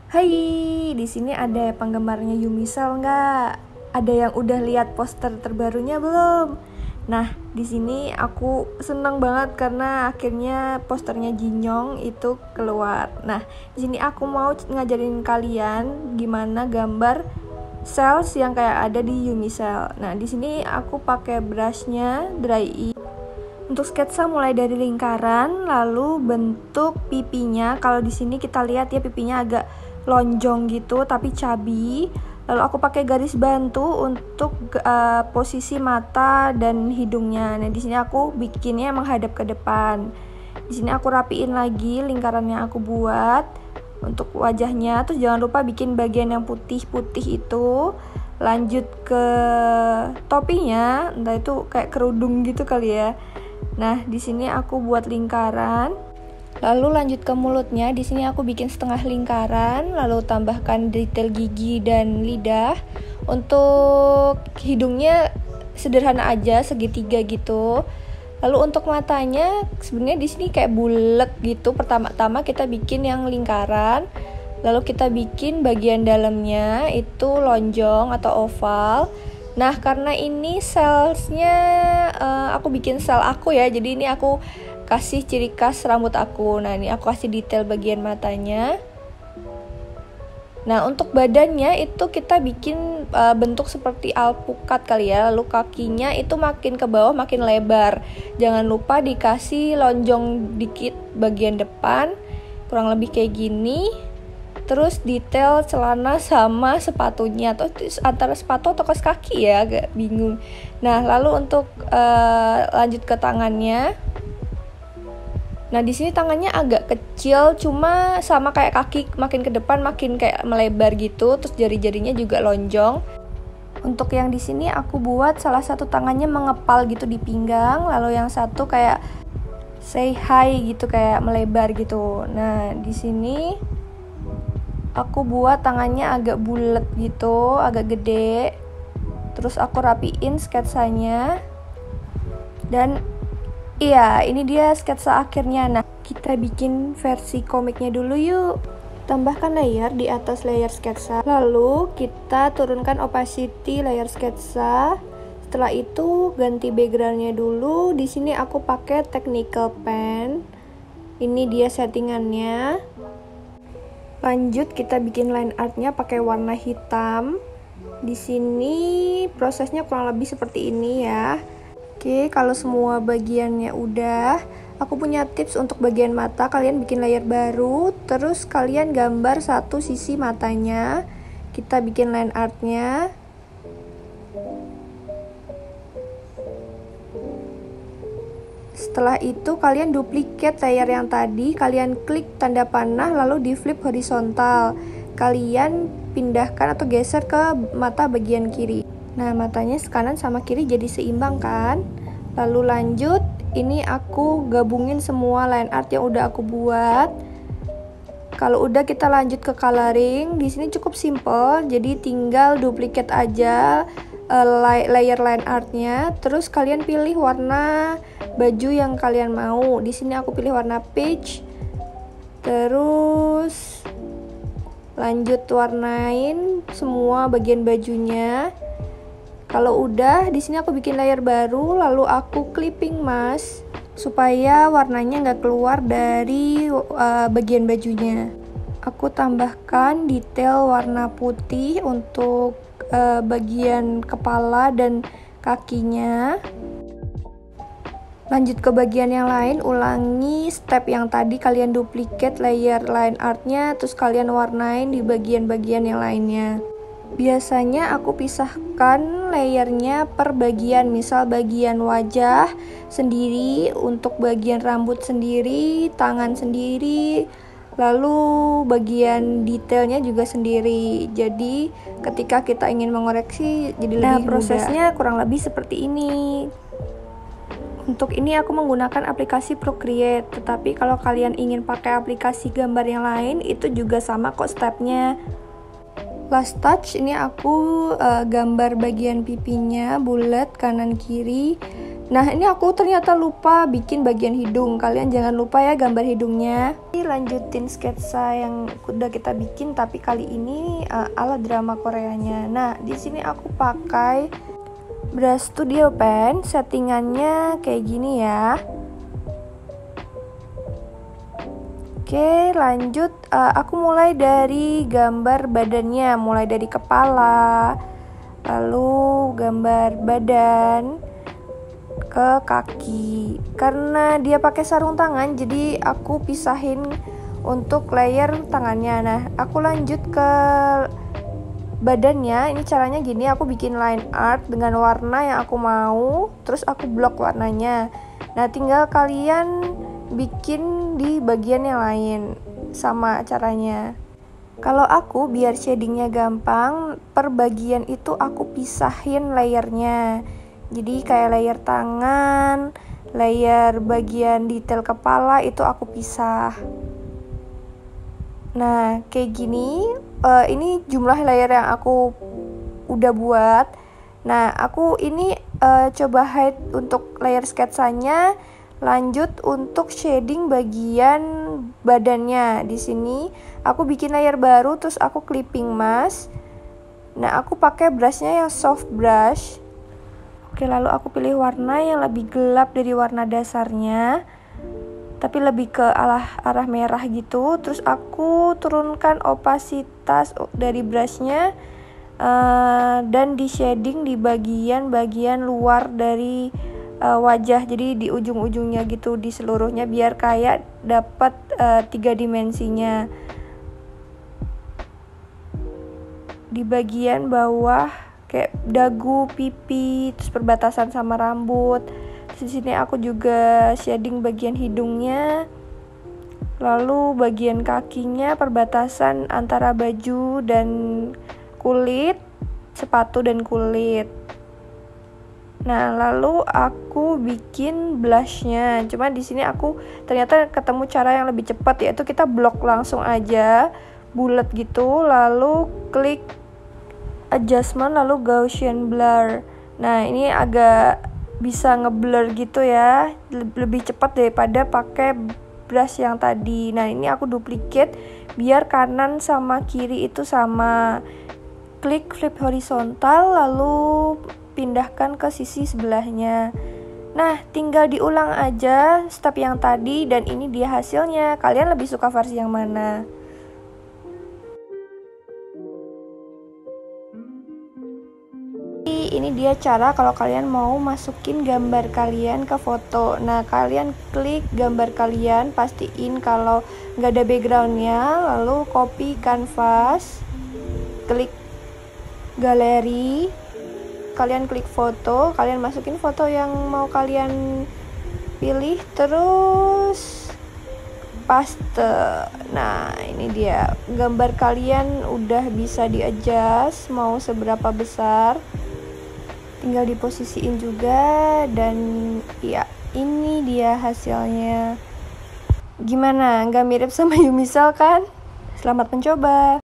Hai, di sini ada penggemarnya Yumisel nggak? Ada yang udah lihat poster terbarunya belum? Nah, di sini aku senang banget karena akhirnya posternya Jinyong itu keluar. Nah, di sini aku mau ngajarin kalian gimana gambar cells yang kayak ada di Yumisel. Nah, di sini aku pakai brushnya Dry Ink. Untuk sketsa mulai dari lingkaran, lalu bentuk pipinya. Kalau di sini kita lihat ya pipinya agak lonjong gitu, tapi cabi. Lalu aku pakai garis bantu untuk posisi mata dan hidungnya. Nah, di sini aku bikinnya menghadap ke depan. Di sini aku rapiin lagi lingkaran yang aku buat untuk wajahnya. Terus jangan lupa bikin bagian yang putih-putih itu. Lanjut ke topinya, entah itu kayak kerudung gitu kali ya. Nah, di sini aku buat lingkaran. Lalu lanjut ke mulutnya. Di sini aku bikin setengah lingkaran, lalu tambahkan detail gigi dan lidah. Untuk hidungnya sederhana aja, segitiga gitu. Lalu untuk matanya sebenarnya di sini kayak bulat gitu. Pertama-tama kita bikin yang lingkaran. Lalu kita bikin bagian dalamnya itu lonjong atau oval. Nah, karena ini cellsnya aku bikin sel aku ya, jadi ini aku kasih ciri khas rambut aku. Nah, ini aku kasih detail bagian matanya. Nah, untuk badannya itu kita bikin bentuk seperti alpukat kali ya. Lalu kakinya itu makin ke bawah makin lebar. Jangan lupa dikasih lonjong dikit bagian depan, kurang lebih kayak gini. Terus detail celana sama sepatunya, atau antara sepatu atau kaos kaki ya, agak bingung. Nah, lalu untuk lanjut ke tangannya. Nah, di sini tangannya agak kecil, cuma sama kayak kaki, makin ke depan makin kayak melebar gitu. Terus jari-jarinya juga lonjong. Untuk yang di sini aku buat salah satu tangannya mengepal gitu di pinggang, lalu yang satu kayak say hi gitu, kayak melebar gitu. Nah, di sini aku buat tangannya agak bulat gitu, agak gede. Terus aku rapiin sketsanya. Dan iya, ini dia sketsa akhirnya. Nah, kita bikin versi komiknya dulu yuk. Tambahkan layer di atas layer sketsa. Lalu kita turunkan opacity layer sketsa. Setelah itu ganti backgroundnya dulu. Di sini aku pakai technical pen. Ini dia settingannya. Lanjut kita bikin line artnya pakai warna hitam. Di sini prosesnya kurang lebih seperti ini ya. Oke, kalau semua bagiannya udah, aku punya tips untuk bagian mata. Kalian bikin layer baru, terus kalian gambar satu sisi matanya. Kita bikin line artnya. Setelah itu kalian duplicate layer yang tadi, kalian klik tanda panah lalu di flip horizontal. Kalian pindahkan atau geser ke mata bagian kiri. Nah, matanya kanan sama kiri jadi seimbang kan? Lalu lanjut, ini aku gabungin semua line art yang udah aku buat. Kalau udah kita lanjut ke coloring. Di sini cukup simple, jadi tinggal duplicate aja layer line artnya. Terus kalian pilih warna baju yang kalian mau. Di sini aku pilih warna peach. Terus lanjut warnain semua bagian bajunya. Kalau udah, di sini aku bikin layer baru, lalu aku clipping mask supaya warnanya nggak keluar dari bagian bajunya. Aku tambahkan detail warna putih untuk bagian kepala dan kakinya. Lanjut ke bagian yang lain, ulangi step yang tadi, kalian duplicate layer line artnya, terus kalian warnain di bagian-bagian yang lainnya. Biasanya aku pisahkan layernya per bagian, misal bagian wajah sendiri, untuk bagian rambut sendiri, tangan sendiri, lalu bagian detailnya juga sendiri. Jadi ketika kita ingin mengoreksi jadi lebih mudah. Prosesnya kurang lebih seperti ini. Untuk ini aku menggunakan aplikasi Procreate, tetapi kalau kalian ingin pakai aplikasi gambar yang lain itu juga sama kok stepnya. Last touch, ini aku gambar bagian pipinya bulat kanan kiri. Nah, ini aku ternyata lupa bikin bagian hidung. Kalian jangan lupa ya gambar hidungnya. Lanjutin sketsa yang udah kita bikin, tapi kali ini ala drama Koreanya. Nah, di sini aku pakai brush studio pen. Settingannya kayak gini ya. Oke, lanjut. Aku mulai dari gambar badannya, mulai dari kepala, lalu gambar badan ke kaki. Karena dia pakai sarung tangan, jadi aku pisahin untuk layer tangannya. Nah, aku lanjut ke badannya. Ini caranya gini, aku bikin line art dengan warna yang aku mau, terus aku blok warnanya. Nah, tinggal kalian bikin di bagian yang lain, sama caranya. Kalau aku biar shadingnya gampang, per bagian itu aku pisahin layernya. Jadi kayak layer tangan, layer bagian detail kepala itu aku pisah. Nah, kayak gini, ini jumlah layer yang aku udah buat. Nah, aku ini coba hide untuk layer sketsanya. Lanjut untuk shading bagian badannya. Di sini aku bikin layer baru, terus aku clipping mask. Nah, aku pakai brushnya yang soft brush. Oke, lalu aku pilih warna yang lebih gelap dari warna dasarnya, tapi lebih ke arah merah gitu. Terus aku turunkan opasitas dari brushnya, dan di shading di bagian luar dari wajah. Jadi di ujung-ujungnya gitu, di seluruhnya, biar kayak dapat 3 dimensinya. Di bagian bawah kayak dagu, pipi, terus perbatasan sama rambut. Di sini aku juga shading bagian hidungnya. Lalu bagian kakinya perbatasan antara baju dan kulit, sepatu dan kulit. Nah, lalu aku bikin blushnya. Cuma di sini aku ternyata ketemu cara yang lebih cepat, yaitu kita blok langsung aja, bulat gitu, lalu klik adjustment, lalu Gaussian blur. Nah, ini agak bisa ngeblur gitu ya, lebih cepat daripada pakai brush yang tadi. Nah, ini aku duplicate biar kanan sama kiri itu sama. Klik flip horizontal, lalu pindahkan ke sisi sebelahnya. Nah, tinggal diulang aja step yang tadi, dan ini dia hasilnya. Kalian lebih suka versi yang mana? Ini dia cara kalau kalian mau masukin gambar kalian ke foto. Nah, kalian klik gambar kalian, pastiin kalau nggak ada backgroundnya, lalu copy canvas, klik galeri, kalian klik foto, kalian masukin foto yang mau kalian pilih, terus paste. Nah, ini dia gambar kalian udah bisa di-adjust mau seberapa besar, tinggal diposisiin juga. Dan ya, ini dia hasilnya. Gimana, nggak mirip sama Yumisal kan? Selamat mencoba.